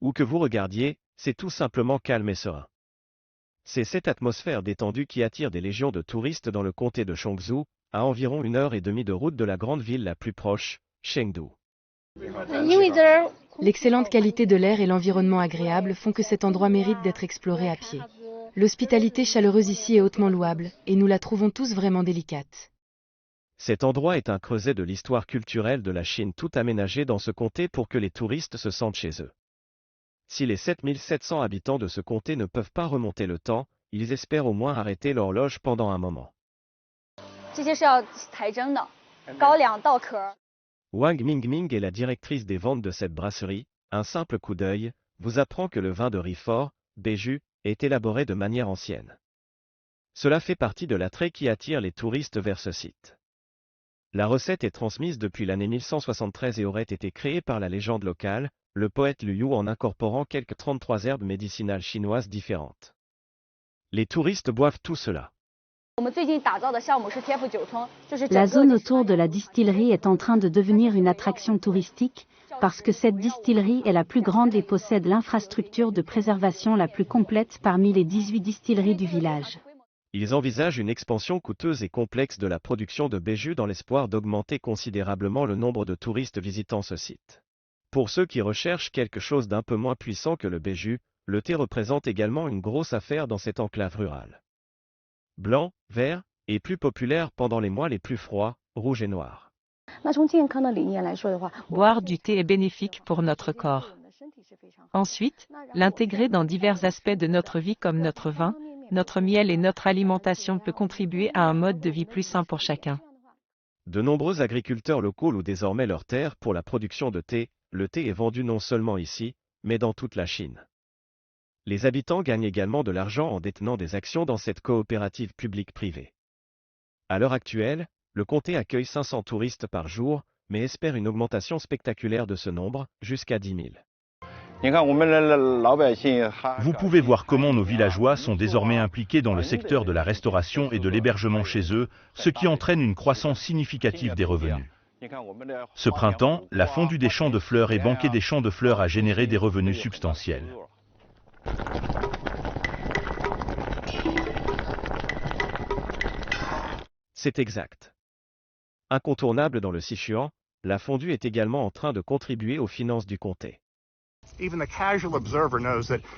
Où que vous regardiez, c'est tout simplement calme et serein. C'est cette atmosphère détendue qui attire des légions de touristes dans le comté de Chongzhou, à environ 1 heure et demie de route de la grande ville la plus proche, Chengdu. L'excellente qualité de l'air et l'environnement agréable font que cet endroit mérite d'être exploré à pied. L'hospitalité chaleureuse ici est hautement louable, et nous la trouvons tous vraiment délicate. Cet endroit est un creuset de l'histoire culturelle de la Chine, tout aménagé dans ce comté pour que les touristes se sentent chez eux. Si les 7700 habitants de ce comté ne peuvent pas remonter le temps, ils espèrent au moins arrêter l'horloge pendant un moment. Wang Mingming est la directrice des ventes de cette brasserie. Un simple coup d'œil vous apprend que le vin de riz fort, Beju, est élaboré de manière ancienne. Cela fait partie de l'attrait qui attire les touristes vers ce site. La recette est transmise depuis l'année 1173 et aurait été créée par la légende locale, le poète Liu Yu, en incorporant quelques 33 herbes médicinales chinoises différentes. Les touristes boivent tout cela. La zone autour de la distillerie est en train de devenir une attraction touristique, parce que cette distillerie est la plus grande et possède l'infrastructure de préservation la plus complète parmi les 18 distilleries du village. Ils envisagent une expansion coûteuse et complexe de la production de Beju dans l'espoir d'augmenter considérablement le nombre de touristes visitant ce site. Pour ceux qui recherchent quelque chose d'un peu moins puissant que le Beju, le thé représente également une grosse affaire dans cette enclave rurale. Blanc, vert, et plus populaire pendant les mois les plus froids, rouge et noir. Boire du thé est bénéfique pour notre corps. Ensuite, l'intégrer dans divers aspects de notre vie comme notre vin, notre miel et notre alimentation peut contribuer à un mode de vie plus sain pour chacun. De nombreux agriculteurs locaux louent désormais leurs terres pour la production de thé. Le thé est vendu non seulement ici, mais dans toute la Chine. Les habitants gagnent également de l'argent en détenant des actions dans cette coopérative publique-privée. À l'heure actuelle, le comté accueille 500 touristes par jour, mais espère une augmentation spectaculaire de ce nombre, jusqu'à 10 000. Vous pouvez voir comment nos villageois sont désormais impliqués dans le secteur de la restauration et de l'hébergement chez eux, ce qui entraîne une croissance significative des revenus. Ce printemps, la fondue des champs de fleurs et banquet des champs de fleurs a généré des revenus substantiels. C'est exact. Incontournable dans le Sichuan, la fondue est également en train de contribuer aux finances du comté.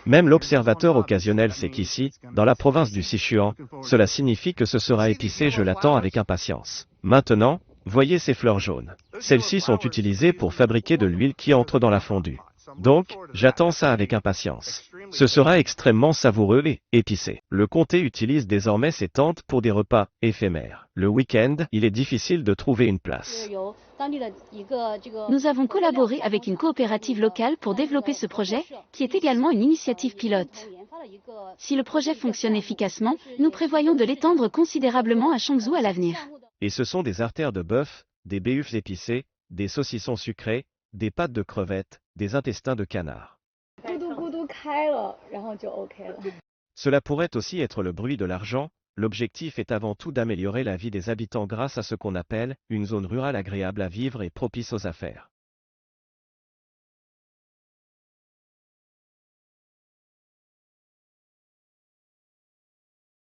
Même l'observateur occasionnel sait qu'ici, dans la province du Sichuan, cela signifie que ce sera épicé. Je l'attends avec impatience. Maintenant, voyez ces fleurs jaunes. Celles-ci sont utilisées pour fabriquer de l'huile qui entre dans la fondue. Donc, j'attends ça avec impatience. Ce sera extrêmement savoureux et épicé. Le comté utilise désormais ses tentes pour des repas éphémères. Le week-end, il est difficile de trouver une place. Nous avons collaboré avec une coopérative locale pour développer ce projet, qui est également une initiative pilote. Si le projet fonctionne efficacement, nous prévoyons de l'étendre considérablement à Chongzhou à l'avenir. Et ce sont des artères de bœuf, des béhufs épicés, des saucissons sucrés, des pâtes de crevettes, des intestins de canard. Cela pourrait aussi être le bruit de l'argent. L'objectif est avant tout d'améliorer la vie des habitants grâce à ce qu'on appelle une zone rurale agréable à vivre et propice aux affaires.